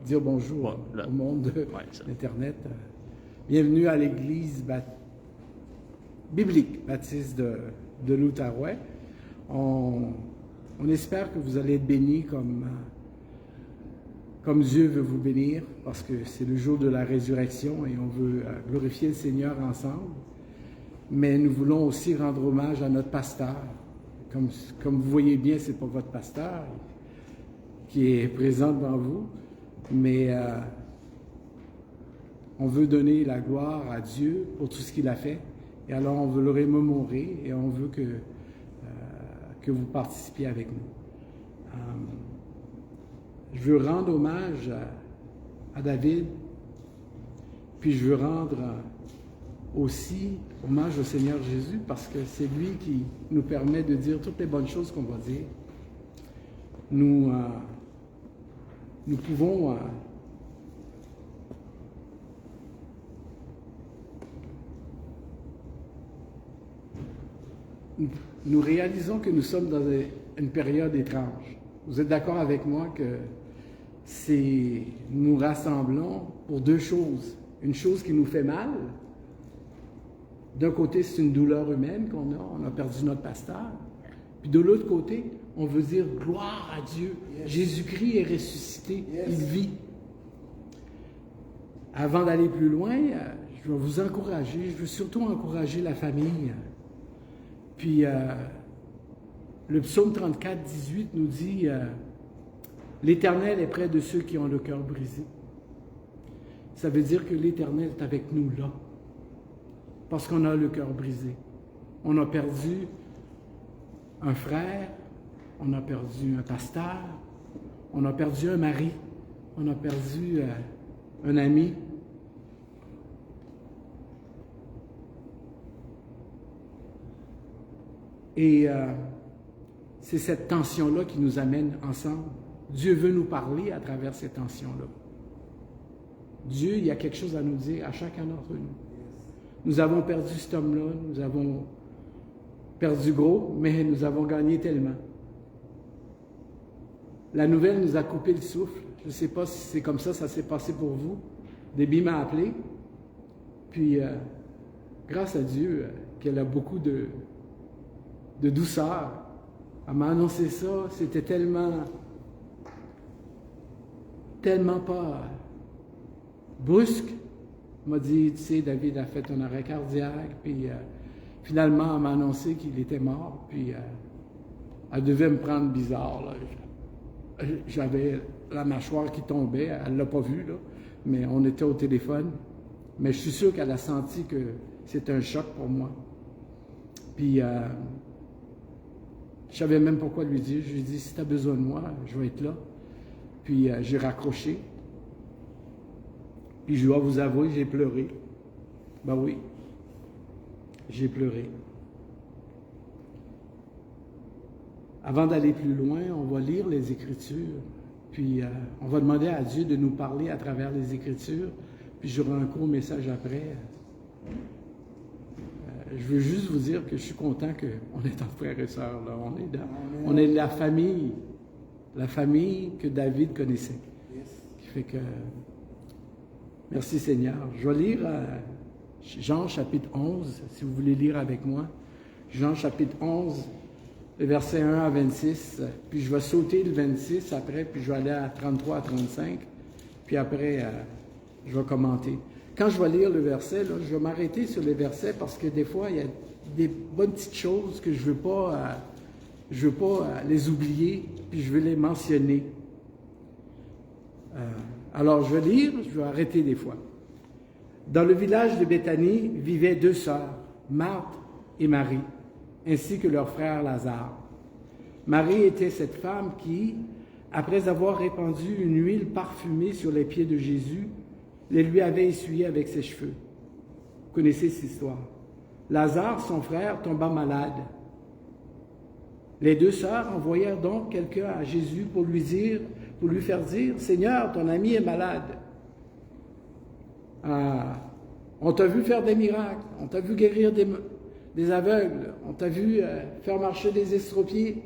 dire bonjour au monde de l'Internet. Bienvenue à l'Église biblique baptiste de l'Outaouais. On espère que vous allez être bénis comme Dieu veut vous bénir, parce que c'est le jour de la résurrection et on veut glorifier le Seigneur ensemble. Mais nous voulons aussi rendre hommage à notre pasteur. Comme vous voyez bien, ce n'est pas votre pasteur qui est présent devant vous, mais on veut donner la gloire à Dieu pour tout ce qu'il a fait. Et alors, on veut le remémorer et on veut que vous participiez avec nous. Je veux rendre hommage à David, puis je veux rendre aussi hommage au Seigneur Jésus, parce que c'est lui qui nous permet de dire toutes les bonnes choses qu'on va dire. Nous pouvons nous réalisons que nous sommes dans une période étrange. Vous êtes d'accord avec moi que nous rassemblons pour deux choses. Une chose qui nous fait mal. D'un côté, c'est une douleur humaine qu'on a. On a perdu notre pasteur. Puis de l'autre côté, on veut dire gloire à Dieu. Yes. Jésus-Christ est ressuscité. Yes. Il vit. Avant d'aller plus loin, je vais vous encourager. Je veux surtout encourager la famille. Puis, le psaume 34, 18 nous dit l'Éternel est près de ceux qui ont le cœur brisé. Ça veut dire que l'Éternel est avec nous là. Parce qu'on a le cœur brisé. On a perdu un frère, on a perdu un pasteur, on a perdu un mari, on a perdu un ami. Et c'est cette tension-là qui nous amène ensemble. Dieu veut nous parler à travers cette tension-là. Dieu, il y a quelque chose à nous dire à chacun d'entre nous. Nous avons perdu cet homme-là, nous avons perdu gros, mais nous avons gagné tellement. La nouvelle nous a coupé le souffle. Je ne sais pas si c'est comme ça s'est passé pour vous. Déby m'a appelé, puis grâce à Dieu, qu'elle a beaucoup de douceur. Elle m'a annoncé ça, c'était tellement pas brusque. Elle m'a dit, tu sais, David a fait un arrêt cardiaque, puis finalement, elle m'a annoncé qu'il était mort, puis elle devait me prendre bizarre, là. J'avais la mâchoire qui tombait, elle ne l'a pas vu, là, mais on était au téléphone. Mais je suis sûr qu'elle a senti que c'était un choc pour moi. Puis, je ne savais même pas quoi lui dire. Je lui ai dit, si tu as besoin de moi, je vais être là. Puis, j'ai raccroché. Puis je dois vous avouer, j'ai pleuré. Ben oui, j'ai pleuré. Avant d'aller plus loin, on va lire les Écritures. Puis on va demander à Dieu de nous parler à travers les Écritures. Puis j'aurai un court message après. Je veux juste vous dire que je suis content qu'on est entre frères et sœurs. Là. On est la famille que David connaissait. Qui fait que... Merci Seigneur. Je vais lire Jean chapitre 11, si vous voulez lire avec moi. Jean chapitre 11, le verset 1 à 26. Puis je vais sauter le 26 après, puis je vais aller à 33 à 35. Puis après, je vais commenter. Quand je vais lire le verset, là, je vais m'arrêter sur les versets parce que des fois, il y a des bonnes petites choses que je veux pas les oublier, puis je veux les mentionner. Alors, je vais lire, je vais arrêter des fois. Dans le village de Béthanie vivaient deux sœurs, Marthe et Marie, ainsi que leur frère Lazare. Marie était cette femme qui, après avoir répandu une huile parfumée sur les pieds de Jésus, les lui avait essuyés avec ses cheveux. Vous connaissez cette histoire. Lazare, son frère, tomba malade. Les deux sœurs envoyèrent donc quelqu'un à Jésus pour lui faire dire, « Seigneur, ton ami est malade. On t'a vu faire des miracles, on t'a vu guérir des aveugles, on t'a vu faire marcher des estropiés.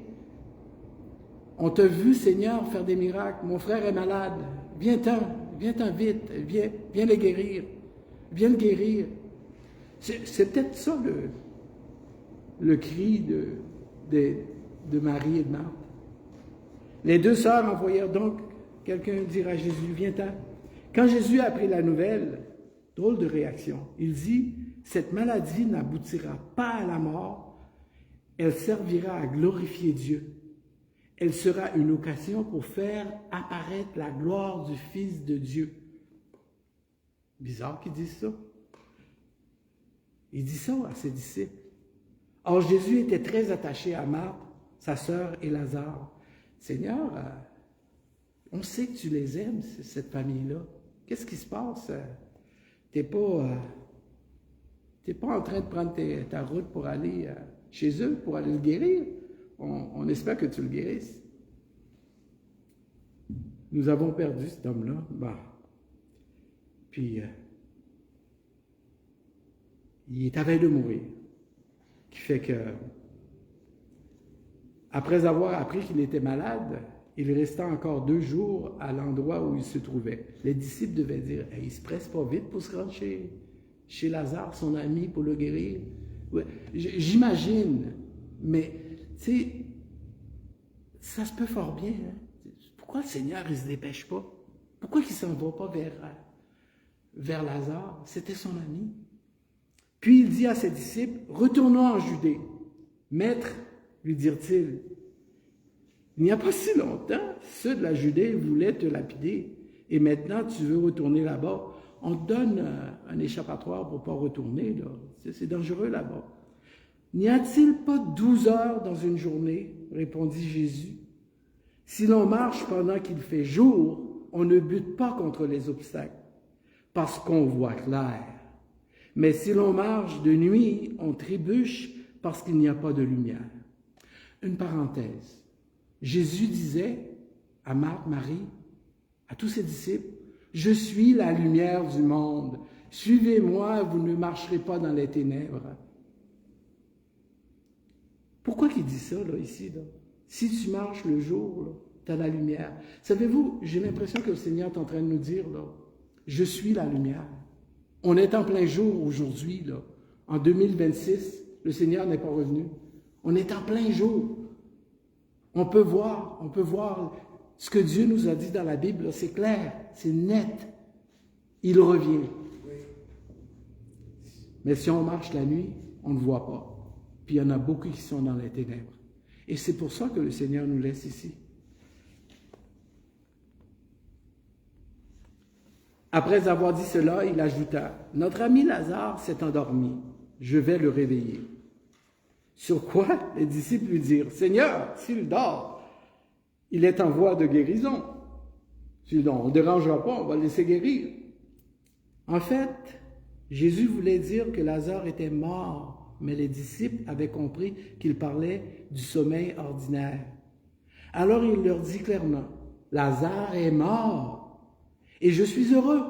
On t'a vu, Seigneur, faire des miracles. Mon frère est malade. viens-t'en vite, viens le guérir, viens le guérir. C'est peut-être ça le cri de Marie et de Marthe. Les deux sœurs envoyèrent donc quelqu'un dire à Jésus, viens-t'en. Quand Jésus a appris la nouvelle, drôle de réaction, il dit, cette maladie n'aboutira pas à la mort, elle servira à glorifier Dieu. Elle sera une occasion pour faire apparaître la gloire du Fils de Dieu. Bizarre qu'il dise ça. Il dit ça à ses disciples. Or, Jésus était très attaché à Marthe, sa sœur et Lazare. Seigneur, on sait que tu les aimes, cette famille-là. Qu'est-ce qui se passe? Tu n'es pas en train de prendre ta route pour aller chez eux, pour aller le guérir. On espère que tu le guérisses. Nous avons perdu cet homme-là. Bon. Puis, il est à veille de mourir. Qui fait que, après avoir appris qu'il était malade, il resta encore 2 jours à l'endroit où il se trouvait. Les disciples devaient dire, hey, il ne se presse pas vite pour se rendre chez Lazare, son ami, pour le guérir. Ouais, j'imagine, mais, tu sais, ça se peut fort bien. Hein? Pourquoi le Seigneur, il ne se dépêche pas? Pourquoi il ne s'en va pas vers Lazare? C'était son ami. Puis il dit à ses disciples, retournons en Judée. Maître, lui dirent-ils, il n'y a pas si longtemps, ceux de la Judée voulaient te lapider, et maintenant tu veux retourner là-bas. On te donne un échappatoire pour ne pas retourner, là. C'est dangereux là-bas. N'y a-t-il pas 12 heures dans une journée, répondit Jésus. Si l'on marche pendant qu'il fait jour, on ne bute pas contre les obstacles, parce qu'on voit clair. Mais si l'on marche de nuit, on trébuche parce qu'il n'y a pas de lumière. Une parenthèse. Jésus disait à Marthe, Marie, à tous ses disciples, « Je suis la lumière du monde. Suivez-moi, vous ne marcherez pas dans les ténèbres. » Pourquoi qu'il dit ça, là, ici, là? Si tu marches le jour, tu as la lumière. Savez-vous, j'ai l'impression que le Seigneur est en train de nous dire, là, « Je suis la lumière. » On est en plein jour aujourd'hui, là. En 2026, le Seigneur n'est pas revenu. On est en plein jour. On peut voir ce que Dieu nous a dit dans la Bible, c'est clair, c'est net. Il revient. Mais si on marche la nuit, on ne voit pas. Puis il y en a beaucoup qui sont dans les ténèbres. Et c'est pour ça que le Seigneur nous laisse ici. Après avoir dit cela, il ajouta, « Notre ami Lazare s'est endormi. Je vais le réveiller. » Sur quoi les disciples lui dirent, « Seigneur, s'il dort, il est en voie de guérison. Sinon, on ne dérangera pas, on va le laisser guérir. » En fait, Jésus voulait dire que Lazare était mort, mais les disciples avaient compris qu'il parlait du sommeil ordinaire. Alors il leur dit clairement, « Lazare est mort. Et je suis heureux,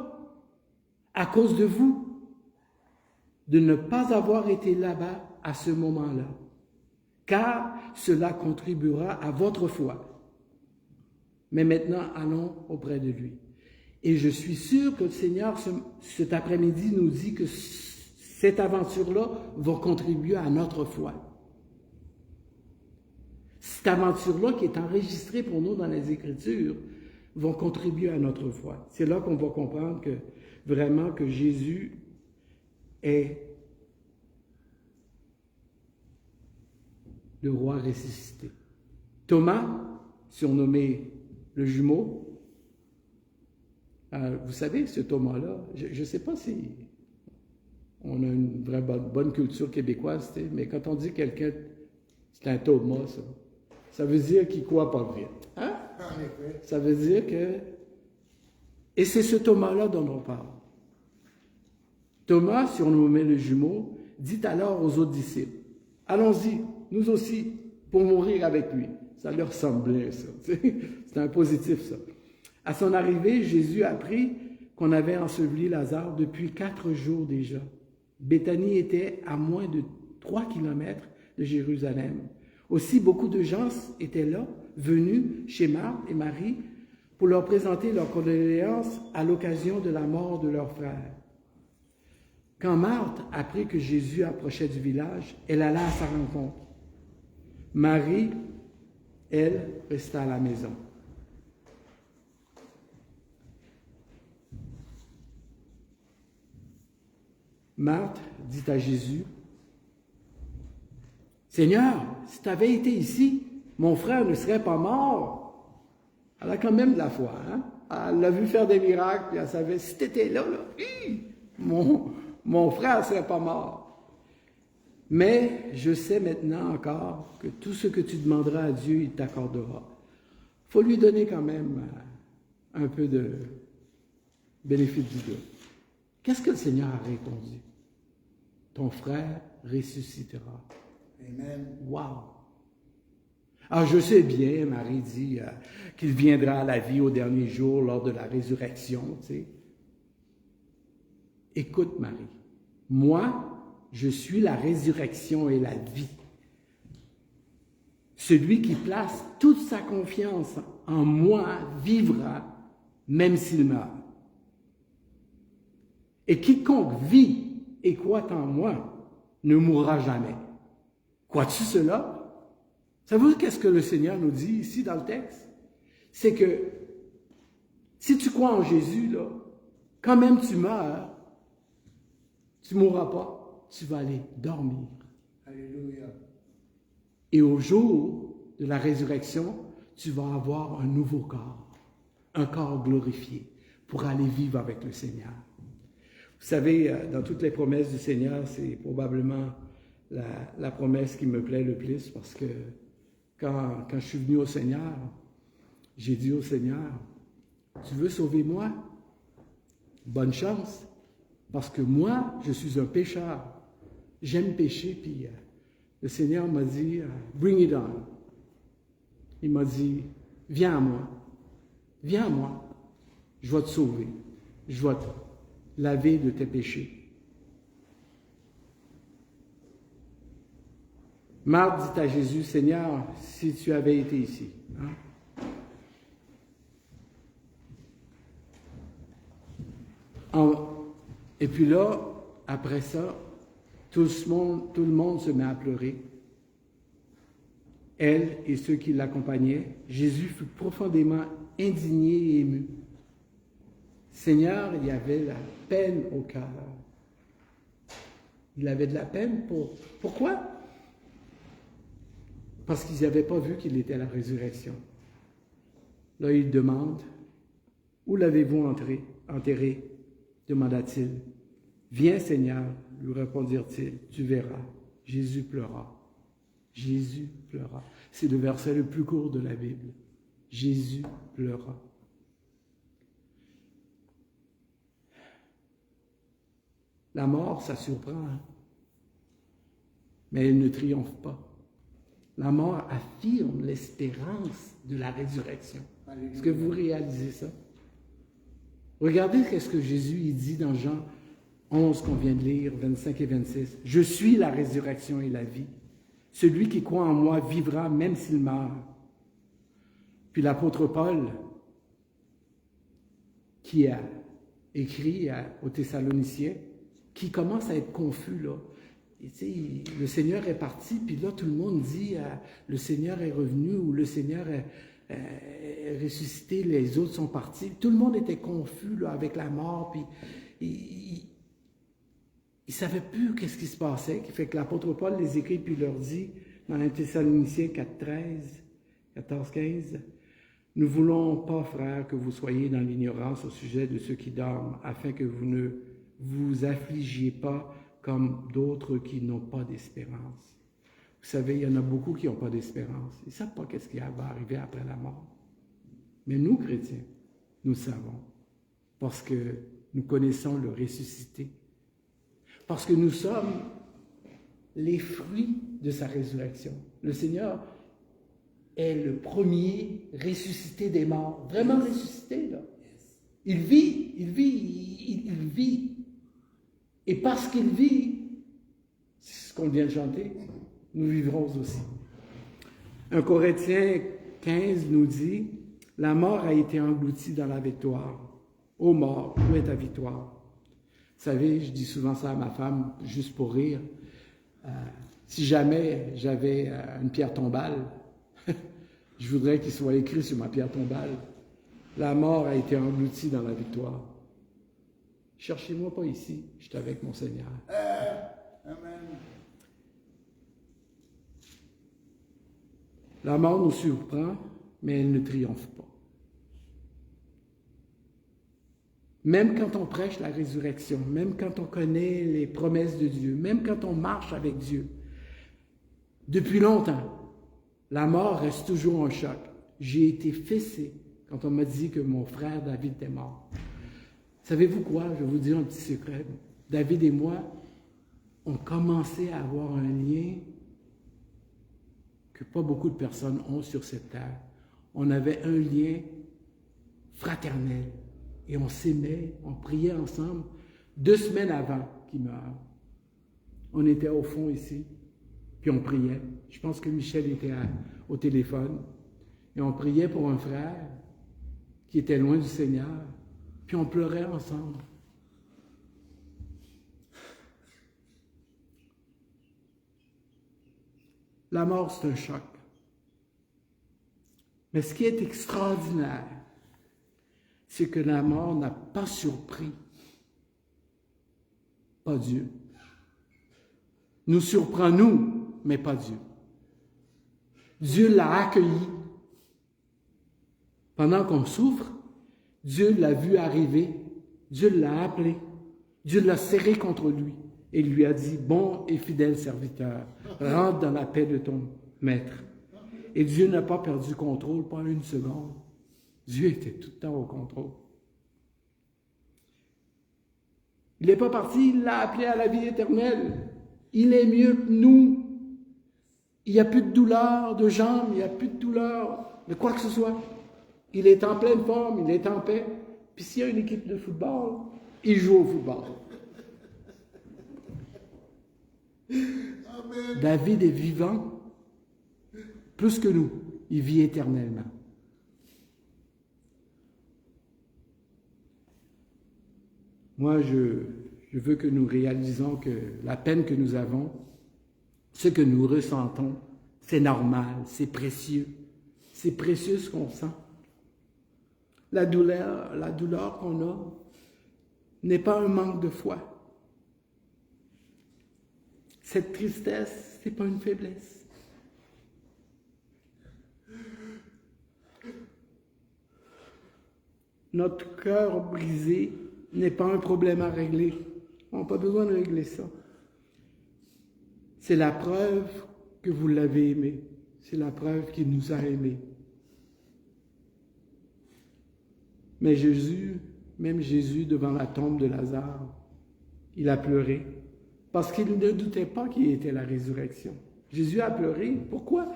à cause de vous, de ne pas avoir été là-bas à ce moment-là, car cela contribuera à votre foi. Mais maintenant, allons auprès de lui. Et je suis sûr que le Seigneur, cet après-midi, nous dit que cette aventure-là va contribuer à notre foi. Cette aventure-là qui est enregistrée pour nous dans les Écritures, vont contribuer à notre foi. C'est là qu'on va comprendre que vraiment que Jésus est le roi ressuscité. Thomas, surnommé le jumeau, vous savez, ce Thomas-là, je ne sais pas si on a une vraie bonne culture québécoise, mais quand on dit quelqu'un, c'est un Thomas, ça veut dire qu'il ne croit pas vite. Hein? Ça veut dire que... Et c'est ce Thomas-là dont on parle. Thomas, surnommé le jumeau, dit alors aux autres disciples, « Allons-y, nous aussi, pour mourir avec lui. » Ça leur semblait, ça. C'est un positif, ça. À son arrivée, Jésus apprit qu'on avait enseveli Lazare depuis 4 jours déjà. Béthanie était à moins de 3 kilomètres de Jérusalem. Aussi, beaucoup de gens étaient là, venus chez Marthe et Marie pour leur présenter leurs condoléances à l'occasion de la mort de leur frère. Quand Marthe apprit que Jésus approchait du village, elle alla à sa rencontre. Marie, elle, resta à la maison. Marthe dit à Jésus, « Seigneur, si tu avais été ici, mon frère ne serait pas mort. » Elle a quand même de la foi, hein? Elle l'a vu faire des miracles, puis elle savait, si tu étais là, mon frère ne serait pas mort. Mais je sais maintenant encore que tout ce que tu demanderas à Dieu, il t'accordera. Il faut lui donner quand même un peu de bénéfice du doute. Qu'est-ce que le Seigneur a répondu? Ton frère ressuscitera. Amen. Wow! Alors, je sais bien, Marie dit qu'il viendra à la vie au dernier jour lors de la résurrection, tu sais. Écoute, Marie, moi, je suis la résurrection et la vie. Celui qui place toute sa confiance en moi vivra, même s'il meurt. Et quiconque vit et croit en moi ne mourra jamais. Crois-tu cela? Savez-vous qu'est-ce que le Seigneur nous dit ici dans le texte? C'est que si tu crois en Jésus, là, quand même tu meurs, tu ne mourras pas, tu vas aller dormir. Alléluia. Et au jour de la résurrection, tu vas avoir un nouveau corps, un corps glorifié, pour aller vivre avec le Seigneur. Vous savez, dans toutes les promesses du Seigneur, c'est probablement la promesse qui me plaît le plus, parce que quand je suis venu au Seigneur, j'ai dit au Seigneur, « Tu veux sauver moi? Bonne chance, parce que moi, je suis un pécheur. J'aime pécher, puis le Seigneur m'a dit, « Bring it on. » Il m'a dit, « Viens à moi. Viens à moi. Je vais te sauver. Je vais te laver de tes péchés. » Marthe dit à Jésus, « Seigneur, si tu avais été ici. Hein? » Et puis là, après ça, tout le monde se met à pleurer. Elle et ceux qui l'accompagnaient, Jésus fut profondément indigné et ému. Seigneur, il y avait la peine au cœur. Il avait de la peine Pourquoi? Parce qu'ils n'avaient pas vu qu'il était à la résurrection. Là, il demande, « Où l'avez-vous enterré? » demanda-t-il. « Viens, Seigneur, lui répondirent-ils, tu verras. » Jésus pleura. Jésus pleura. C'est le verset le plus court de la Bible. Jésus pleura. La mort, ça surprend, hein? Mais elle ne triomphe pas. La mort affirme l'espérance de la résurrection. Est-ce que vous réalisez ça? Regardez ce que Jésus il dit dans Jean 11 qu'on vient de lire, 25 et 26. « Je suis la résurrection et la vie. Celui qui croit en moi vivra même s'il meurt. » Puis l'apôtre Paul, qui a écrit aux Thessaloniciens, qui commence à être confus, là. Et, le Seigneur est parti, puis là, tout le monde dit le Seigneur est revenu ou le Seigneur est ressuscité, les autres sont partis. Tout le monde était confus là, avec la mort, puis il ne savait plus qu'est-ce qui se passait, qui fait que l'apôtre Paul les écrit, puis leur dit, dans 1 Thessaloniciens 14-15, « Nous ne voulons pas, frères, que vous soyez dans l'ignorance au sujet de ceux qui dorment, afin que vous ne vous affligiez pas comme d'autres qui n'ont pas d'espérance. » Vous savez, il y en a beaucoup qui n'ont pas d'espérance. Ils ne savent pas qu'est-ce qui va arriver après la mort. Mais nous, chrétiens, nous savons, parce que nous connaissons le ressuscité, parce que nous sommes les fruits de sa résurrection. Le Seigneur est le premier ressuscité des morts, vraiment ressuscité, là. Il vit, il vit. Et parce qu'il vit, c'est ce qu'on vient de chanter, nous vivrons aussi. 1 Corinthiens 15 nous dit, La mort a été engloutie dans la victoire. Ô mort, où est ta victoire? Vous savez, je dis souvent ça à ma femme, juste pour rire. Si jamais j'avais une pierre tombale, je voudrais qu'il soit écrit sur ma pierre tombale, la mort a été engloutie dans la victoire. Cherchez-moi pas ici, je suis avec mon Seigneur. Amen. La mort nous surprend, mais elle ne triomphe pas. Même quand on prêche la résurrection, même quand on connaît les promesses de Dieu, même quand on marche avec Dieu, depuis longtemps, la mort reste toujours un choc. J'ai été fessé quand on m'a dit que mon frère David était mort. Savez-vous quoi? Je vais vous dire un petit secret. David et moi, on commençait à avoir un lien que pas beaucoup de personnes ont sur cette terre. On avait un lien fraternel et on s'aimait, on priait ensemble 2 semaines avant qu'il meure. On était au fond ici, puis on priait. Je pense que Michel était au téléphone et on priait pour un frère qui était loin du Seigneur, puis on pleurait ensemble. La mort, c'est un choc. Mais ce qui est extraordinaire, c'est que la mort n'a pas surpris, pas Dieu. Nous surprend nous, mais pas Dieu. Dieu l'a accueilli. Pendant qu'on souffre, Dieu l'a vu arriver, Dieu l'a appelé, Dieu l'a serré contre lui et lui a dit, bon et fidèle serviteur, rentre dans la paix de ton maître. Et Dieu n'a pas perdu contrôle, pas une seconde. Dieu était tout le temps au contrôle. Il n'est pas parti, il l'a appelé à la vie éternelle. Il est mieux que nous. Il n'y a plus de douleur de jambes, il n'y a plus de douleur de quoi que ce soit. Il est en pleine forme, il est en paix. Puis s'il y a une équipe de football, il joue au football. Amen. David est vivant plus que nous. Il vit éternellement. Moi, je veux que nous réalisons que la peine que nous avons, ce que nous ressentons, c'est normal, c'est précieux. C'est précieux ce qu'on sent. La douleur qu'on a n'est pas un manque de foi. Cette tristesse, ce n'est pas une faiblesse. Notre cœur brisé n'est pas un problème à régler. On n'a pas besoin de régler ça. C'est la preuve que vous l'avez aimé. C'est la preuve qu'il nous a aimés. Mais Jésus, même Jésus devant la tombe de Lazare, il a pleuré parce qu'il ne doutait pas qu'il était la résurrection. Jésus a pleuré. Pourquoi?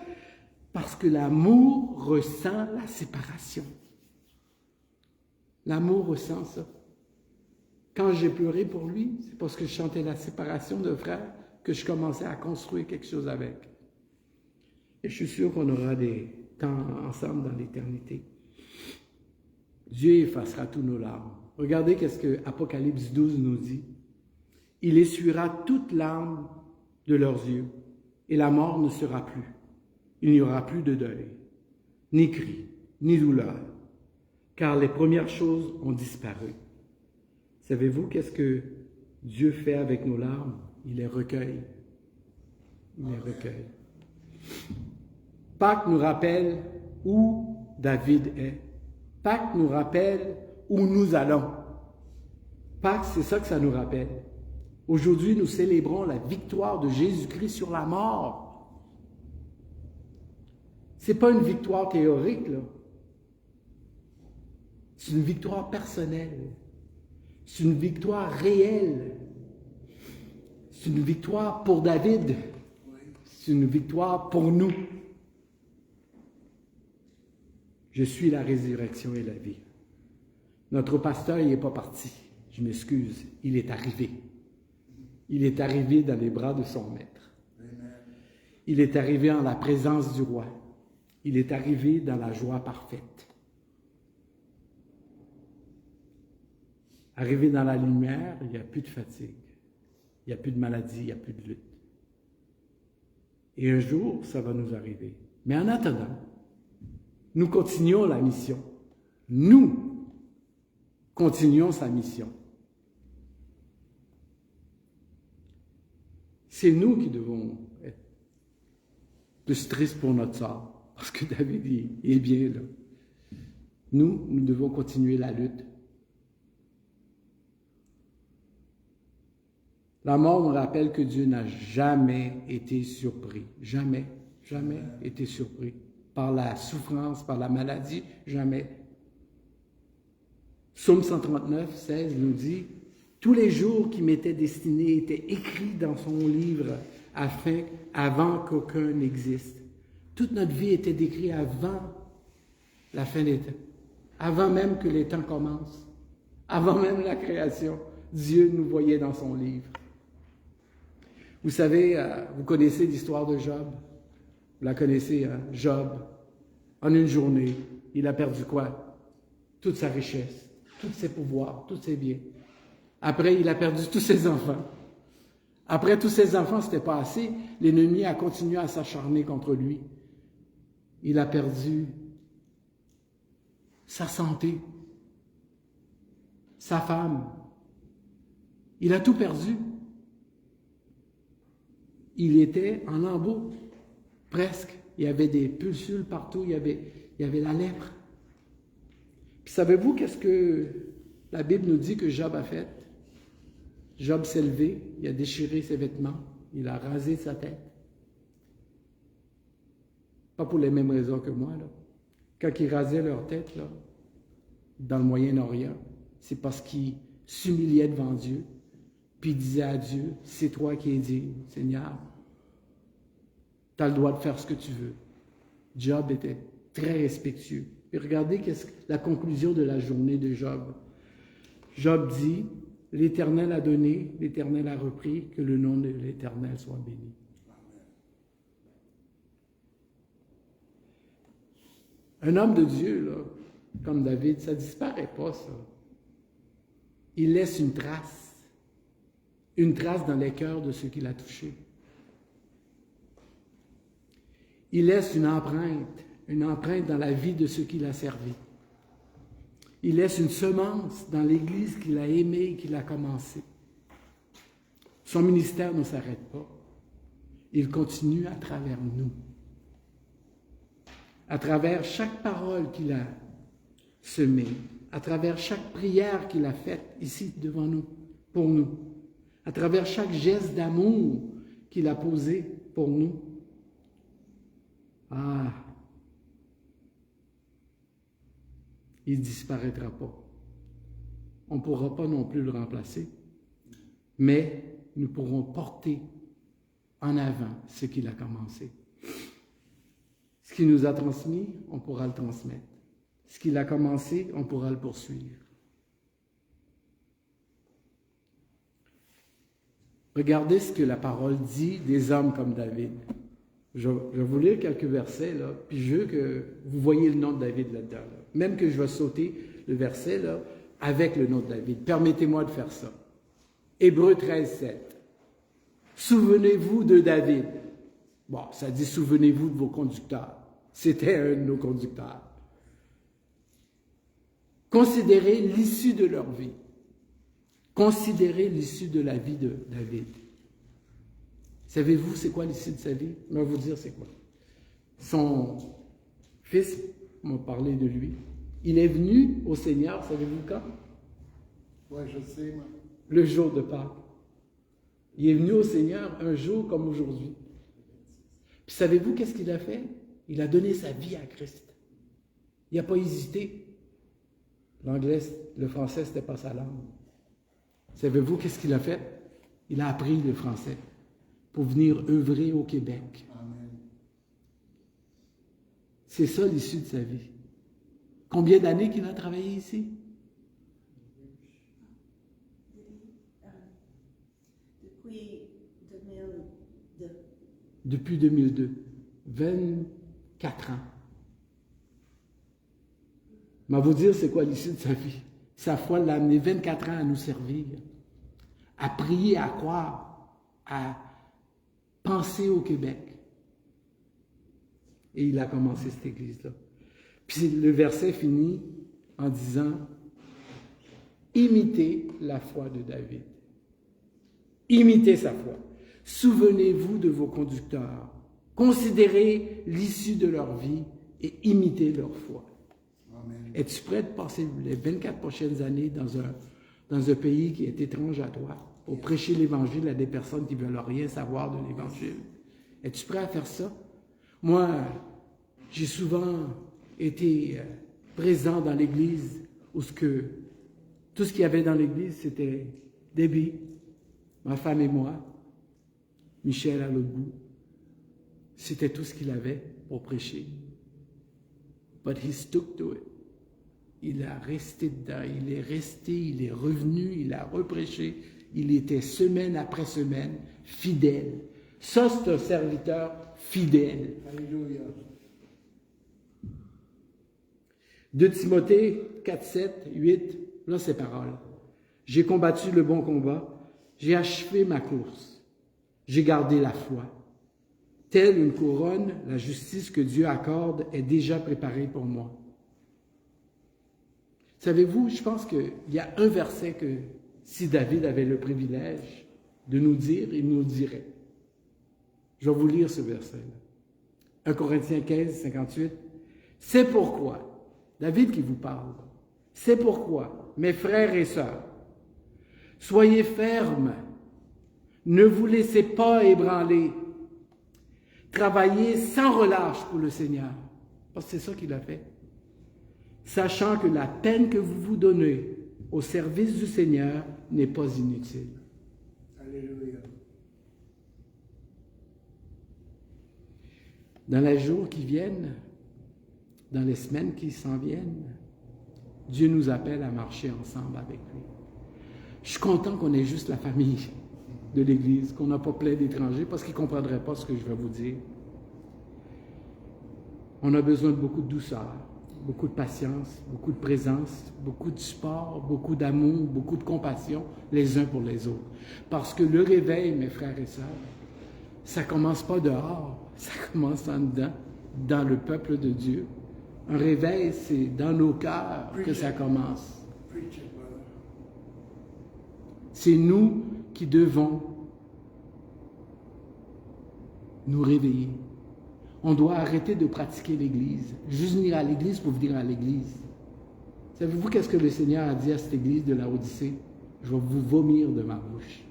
Parce que l'amour ressent la séparation. L'amour ressent ça. Quand j'ai pleuré pour lui, c'est parce que je chantais la séparation de frères que je commençais à construire quelque chose avec. Et je suis sûr qu'on aura des temps ensemble dans l'éternité. Dieu effacera tous nos larmes. Regardez qu'est-ce que Apocalypse 12 nous dit. Il essuiera toutes larmes de leurs yeux, et la mort ne sera plus. Il n'y aura plus de deuil, ni cri, ni douleur, car les premières choses ont disparu. Savez-vous qu'est-ce que Dieu fait avec nos larmes? Il les recueille. Il les recueille. Pâques nous rappelle où David est. Pâques nous rappelle où nous allons. Pâques, c'est ça que ça nous rappelle. Aujourd'hui, nous célébrons la victoire de Jésus-Christ sur la mort. Ce n'est pas une victoire théorique, là. C'est une victoire personnelle. C'est une victoire réelle. C'est une victoire pour David. C'est une victoire pour nous. Je suis la résurrection et la vie. Notre pasteur, il n'est pas parti. Je m'excuse. Il est arrivé. Il est arrivé dans les bras de son maître. Il est arrivé en la présence du roi. Il est arrivé dans la joie parfaite. Arrivé dans la lumière, il n'y a plus de fatigue, il n'y a plus de maladie, il n'y a plus de lutte. Et un jour, ça va nous arriver. Mais en attendant, nous continuons la mission. Nous continuons sa mission. C'est nous qui devons être plus tristes pour notre sort, parce que David il est bien là. Nous devons continuer la lutte. La mort nous rappelle que Dieu n'a jamais été surpris. Jamais été surpris par la souffrance, par la maladie. Jamais. Psaume 139, 16 nous dit « Tous les jours qui m'étaient destinés étaient écrits dans son livre avant qu'aucun n'existe. » Toute notre vie était décrite avant la fin des temps. Avant même que les temps commencent. Avant même la création. Dieu nous voyait dans son livre. Vous savez, vous connaissez l'histoire de Job. Vous la connaissez, hein? Job, en une journée, il a perdu quoi? Toute sa richesse, tous ses pouvoirs, tous ses biens. Après, il a perdu tous ses enfants. Après, tous ses enfants, ce n'était pas assez. L'ennemi a continué à s'acharner contre lui. Il a perdu sa santé, sa femme. Il a tout perdu. Il était en lambeaux, presque. Il y avait des pustules partout, il y avait la lèpre. Puis savez-vous qu'est-ce que la Bible nous dit que Job a fait? Job s'est levé, il a déchiré ses vêtements, il a rasé sa tête. Pas pour les mêmes raisons que moi, là. Quand ils rasaient leur tête, là, dans le Moyen-Orient, c'est parce qu'ils s'humiliaient devant Dieu. Puis il disait à Dieu, c'est toi qui es digne, Seigneur. Tu as le droit de faire ce que tu veux. Job était très respectueux. Et regardez la conclusion de la journée de Job. Job dit, l'Éternel a donné, l'Éternel a repris, que le nom de l'Éternel soit béni. Un homme de Dieu, là, comme David, ça ne disparaît pas, ça. Il laisse une trace dans les cœurs de ceux qu'il a touchés. Il laisse une empreinte dans la vie de ceux qu'il a servis. Il laisse une semence dans l'Église qu'il a aimée, qu'il a commencée. Son ministère ne s'arrête pas. Il continue à travers nous. À travers chaque parole qu'il a semée, à travers chaque prière qu'il a faite ici devant nous, pour nous, à travers chaque geste d'amour qu'il a posé pour nous. Ah, il ne disparaîtra pas. On ne pourra pas non plus le remplacer, mais nous pourrons porter en avant ce qu'il a commencé. Ce qu'il nous a transmis, on pourra le transmettre. Ce qu'il a commencé, on pourra le poursuivre. Regardez ce que la parole dit des hommes comme David. Je vais vous lire quelques versets, là, puis je veux que vous voyez le nom de David là-dedans. Là. Même que je vais sauter le verset là, avec le nom de David. Permettez-moi de faire ça. Hébreux 13, 7. Souvenez-vous de David. Bon, ça dit souvenez-vous de vos conducteurs. C'était un de nos conducteurs. Considérez l'issue de leur vie. Considérez l'issue de la vie de David. Savez-vous c'est quoi l'issue de sa vie? Je vais vous dire c'est quoi. Son fils m'a parlé de lui. Il est venu au Seigneur, savez-vous quand? Oui, je sais, moi. Le jour de Pâques. Il est venu au Seigneur un jour comme aujourd'hui. Puis savez-vous qu'est-ce qu'il a fait? Il a donné sa vie à Christ. Il n'a pas hésité. L'anglais, le français, ce n'était pas sa langue. Savez-vous qu'est-ce qu'il a fait? Il a appris le français pour venir œuvrer au Québec. Amen. C'est ça l'issue de sa vie. Combien d'années qu'il a travaillé ici? Depuis 2002. Depuis 2002. 24 ans. Mais à vous dire, c'est quoi l'issue de sa vie? Sa foi l'a amené 24 ans à nous servir, à prier, à croire, à penser au Québec. Et il a commencé cette église-là. Puis le verset finit en disant « Imitez la foi de David. Imitez sa foi. Souvenez-vous de vos conducteurs. Considérez l'issue de leur vie et imitez leur foi. » Es-tu prêt de passer les 24 prochaines années dans un pays qui est étrange à toi pour prêcher l'Évangile à des personnes qui ne veulent rien savoir de l'Évangile? Es-tu prêt à faire ça? Moi, j'ai souvent été présent dans l'Église où tout ce qu'il y avait dans l'Église, c'était Debbie, ma femme et moi, Michel à l'autre bout. C'était tout ce qu'il avait pour prêcher. But he stuck to it. Il a resté dedans, il est resté, il est revenu, il a reprêché, il était semaine après semaine fidèle. Ça, c'est un serviteur fidèle. Alléluia. 2 Timothée 4, 7, 8, là ces paroles. J'ai combattu le bon combat, j'ai achevé ma course, j'ai gardé la foi. Telle une couronne, la justice que Dieu accorde est déjà préparée pour moi. Savez-vous, je pense qu'il y a un verset que si David avait le privilège de nous dire, il nous le dirait. Je vais vous lire ce verset-là. 1 Corinthiens 15, 58. C'est pourquoi, David qui vous parle, c'est pourquoi, mes frères et sœurs, soyez fermes, ne vous laissez pas ébranler, travaillez sans relâche pour le Seigneur. Parce que c'est ça qu'il a fait. Sachant que la peine que vous vous donnez au service du Seigneur n'est pas inutile. Alléluia. Dans les jours qui viennent, dans les semaines qui s'en viennent, Dieu nous appelle à marcher ensemble avec lui. Je suis content qu'on ait juste la famille de l'Église, qu'on n'a pas plein d'étrangers, parce qu'ils ne comprendraient pas ce que je vais vous dire. On a besoin de beaucoup de douceur, beaucoup de patience, beaucoup de présence, beaucoup de support, beaucoup d'amour, beaucoup de compassion les uns pour les autres. Parce que le réveil, mes frères et sœurs, ça ne commence pas dehors, ça commence en dedans, dans le peuple de Dieu. Un réveil, c'est dans nos cœurs que ça commence. C'est nous qui devons nous réveiller. On doit arrêter de pratiquer l'Église. Juste venir à l'Église pour venir à l'Église. Savez-vous qu'est-ce que le Seigneur a dit à cette Église de la Odyssée? Je vais vous vomir de ma bouche.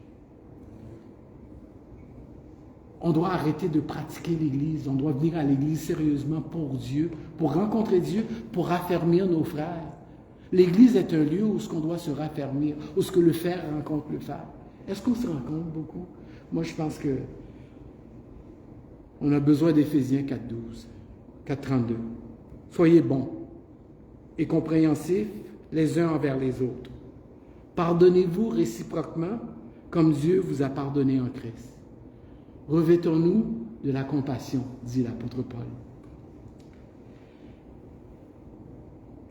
On doit arrêter de pratiquer l'Église. On doit venir à l'Église sérieusement pour Dieu, pour rencontrer Dieu, pour raffermir nos frères. L'Église est un lieu où on doit se raffermir, où ce que le fer rencontre le fer. Est-ce qu'on se rencontre beaucoup? Moi, je pense que on a besoin d'Éphésiens 4.12, 4.32. Soyez bons et compréhensifs les uns envers les autres. Pardonnez-vous réciproquement comme Dieu vous a pardonné en Christ. Revêtons-nous de la compassion, dit l'apôtre Paul.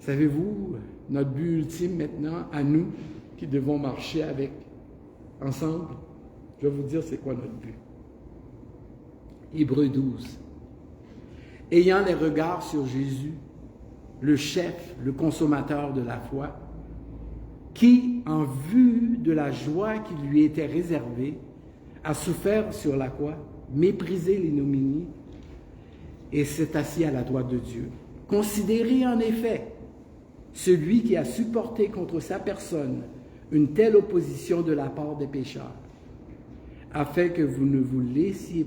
Savez-vous, notre but ultime maintenant, à nous qui devons marcher ensemble, je vais vous dire c'est quoi notre but. Hébreux 12. Ayant les regards sur Jésus, le chef, le consommateur de la foi, qui, en vue de la joie qui lui était réservée, a souffert sur la croix, méprisé l'ignominie, et s'est assis à la droite de Dieu. Considérez en effet celui qui a supporté contre sa personne une telle opposition de la part des pécheurs, afin que vous ne vous laissiez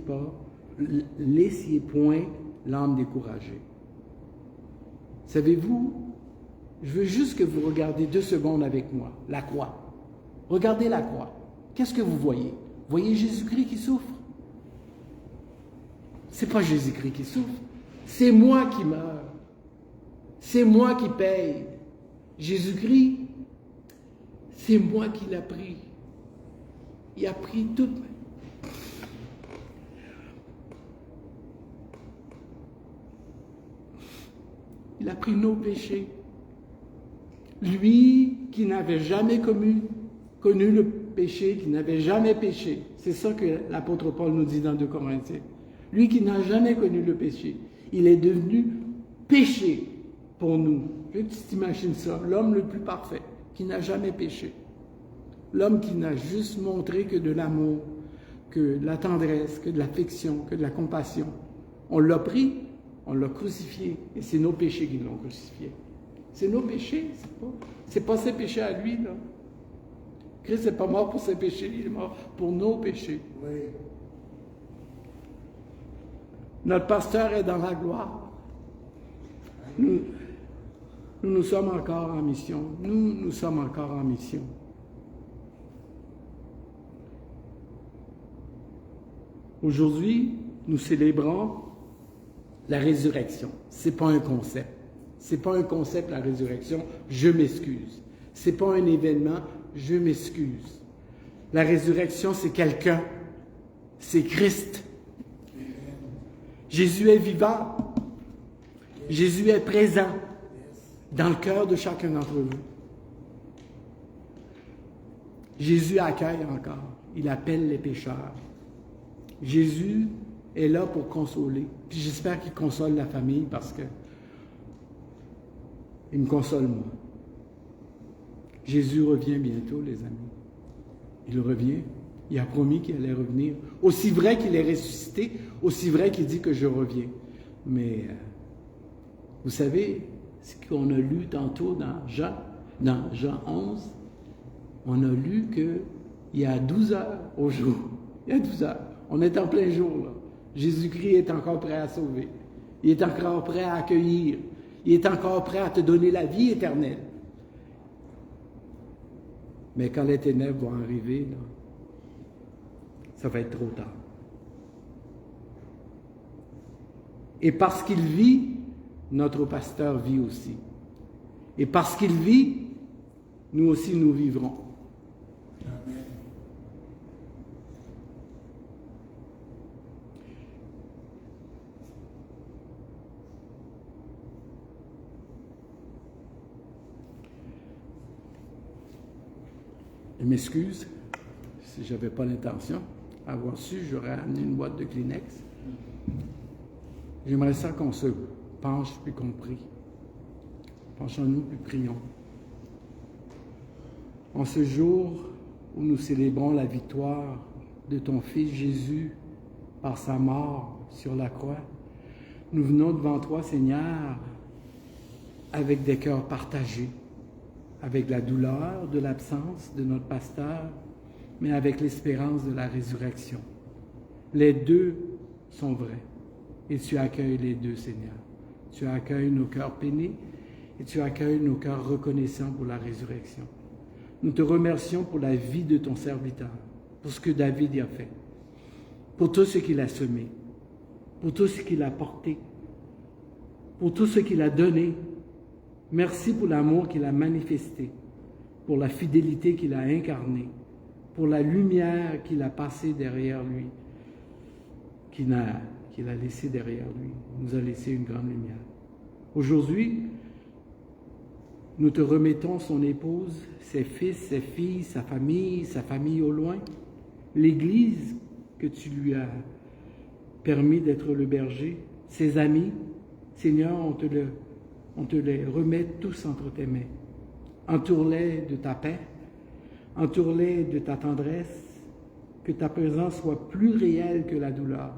point l'âme découragée. Savez-vous, je veux juste que vous regardiez 2 secondes avec moi, la croix. Regardez la croix. Qu'est-ce que vous voyez? Vous voyez Jésus-Christ qui souffre? Ce n'est pas Jésus-Christ qui souffre, c'est moi qui meurs. C'est moi qui paye. Jésus-Christ, c'est moi qui l'ai pris. Il a pris toute... Il a pris nos péchés. Lui qui n'avait jamais connu le péché, qui n'avait jamais péché. C'est ça que l'apôtre Paul nous dit dans 2 Corinthiens. Lui qui n'a jamais connu le péché, il est devenu péché pour nous. Je veux que tu t'imagines ça, l'homme le plus parfait, qui n'a jamais péché. L'homme qui n'a juste montré que de l'amour, que de la tendresse, que de l'affection, que de la compassion. On l'a pris, on l'a crucifié, et c'est nos péchés qui l'ont crucifié. C'est nos péchés, c'est pas ses péchés à lui, là. Christ n'est pas mort pour ses péchés, il est mort pour nos péchés. Oui. Notre pasteur est dans la gloire. Nous sommes encore en mission. Nous sommes encore en mission. Aujourd'hui, nous célébrons la résurrection. Ce n'est pas un concept. Ce n'est pas un concept, la résurrection. Je m'excuse. Ce n'est pas un événement. Je m'excuse. La résurrection, c'est quelqu'un. C'est Christ. Jésus est vivant. Jésus est présent dans le cœur de chacun d'entre vous. Jésus accueille encore. Il appelle les pécheurs. Jésus est là pour consoler. Puis j'espère qu'il console la famille parce que il me console moi. Jésus revient bientôt, les amis. Il revient. Il a promis qu'il allait revenir. Aussi vrai qu'il est ressuscité, aussi vrai qu'il dit que je reviens. Mais vous savez, ce qu'on a lu tantôt dans Jean 11, on a lu qu'il y a 12 heures au jour. Il y a 12 heures. On est en plein jour, là. Jésus-Christ est encore prêt à sauver. Il est encore prêt à accueillir. Il est encore prêt à te donner la vie éternelle. Mais quand les ténèbres vont arriver, là, ça va être trop tard. Et parce qu'il vit, notre pasteur vit aussi. Et parce qu'il vit, nous aussi nous vivrons. Amen. Je m'excuse si je n'avais pas l'intention. Avoir su, j'aurais amené une boîte de Kleenex. J'aimerais ça qu'on se penche puis qu'on prie. Penchons-nous puis prions. En ce jour où nous célébrons la victoire de ton Fils Jésus par sa mort sur la croix, nous venons devant toi, Seigneur, avec des cœurs partagés, avec la douleur de l'absence de notre pasteur, mais avec l'espérance de la résurrection. Les deux sont vrais. Et tu accueilles les deux, Seigneur. Tu accueilles nos cœurs peinés et tu accueilles nos cœurs reconnaissants pour la résurrection. Nous te remercions pour la vie de ton serviteur, pour ce que David y a fait, pour tout ce qu'il a semé, pour tout ce qu'il a porté, pour tout ce qu'il a donné. Merci pour l'amour qu'il a manifesté, pour la fidélité qu'il a incarnée, pour la lumière qu'il a passée derrière lui, qu'il a laissée derrière lui. Il nous a laissé une grande lumière. Aujourd'hui, nous te remettons son épouse, ses fils, ses filles, sa famille au loin, l'Église que tu lui as permis d'être le berger, ses amis. Seigneur, on te les remet tous entre tes mains. Entoure-les de ta paix, entoure-les de ta tendresse, que ta présence soit plus réelle que la douleur.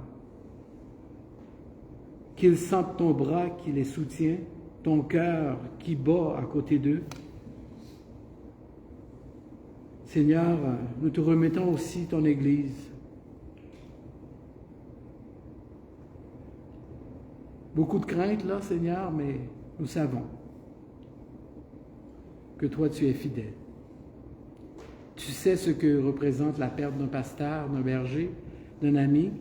Qu'ils sentent ton bras qui les soutient, ton cœur qui bat à côté d'eux. Seigneur, nous te remettons aussi ton Église. Beaucoup de crainte là, Seigneur, mais nous savons que toi, tu es fidèle. Tu sais ce que représente la perte d'un pasteur, d'un berger, d'un ami.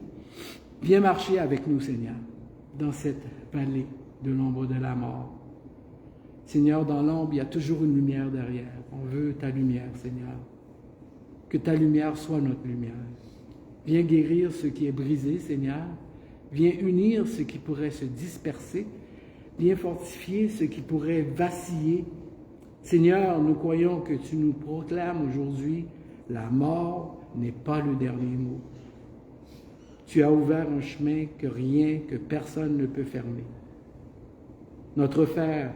Viens marcher avec nous, Seigneur, dans cette vallée de l'ombre de la mort. Seigneur, dans l'ombre, il y a toujours une lumière derrière. On veut ta lumière, Seigneur. Que ta lumière soit notre lumière. Viens guérir ce qui est brisé, Seigneur. Viens unir ce qui pourrait se disperser. Viens fortifier ce qui pourrait vaciller. Seigneur, nous croyons que tu nous proclames aujourd'hui, la mort n'est pas le dernier mot. Tu as ouvert un chemin que rien, que personne ne peut fermer. Notre frère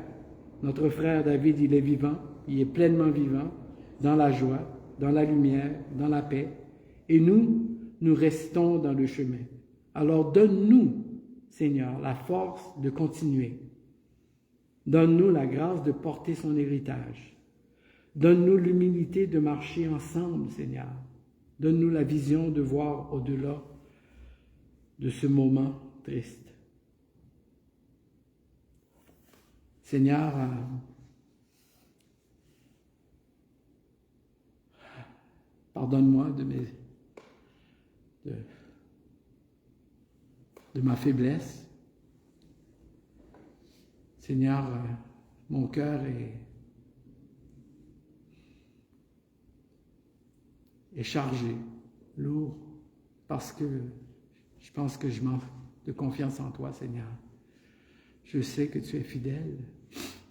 David, il est vivant, il est pleinement vivant, dans la joie, dans la lumière, dans la paix. Et nous restons dans le chemin. Alors donne-nous, Seigneur, la force de continuer. Donne-nous la grâce de porter son héritage. Donne-nous l'humilité de marcher ensemble, Seigneur. Donne-nous la vision de voir au-delà de ce moment triste. Seigneur, pardonne-moi de ma faiblesse. Seigneur, mon cœur est chargé, lourd, parce que je pense que je manque de confiance en toi, Seigneur. Je sais que tu es fidèle.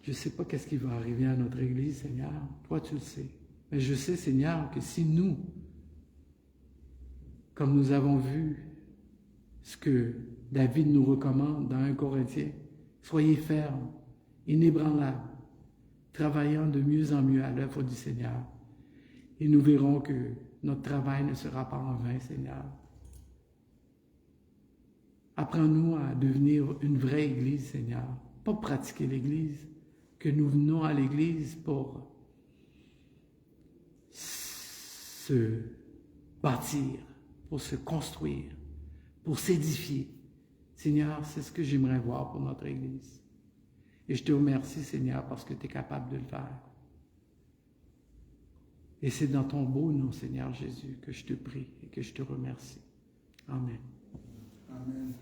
Je ne sais pas qu'est-ce qui va arriver à notre Église, Seigneur. Toi, tu le sais. Mais je sais, Seigneur, que si nous, comme nous avons vu ce que David nous recommande dans 1 Corinthiens, soyez fermes, inébranlables, travaillant de mieux en mieux à l'œuvre du Seigneur. Et nous verrons que notre travail ne sera pas en vain, Seigneur. Apprends-nous à devenir une vraie Église, Seigneur. Pas pratiquer l'Église, que nous venons à l'Église pour se bâtir, pour se construire, pour s'édifier. Seigneur, c'est ce que j'aimerais voir pour notre Église. Et je te remercie, Seigneur, parce que tu es capable de le faire. Et c'est dans ton beau nom, Seigneur Jésus, que je te prie et que je te remercie. Amen. Amen.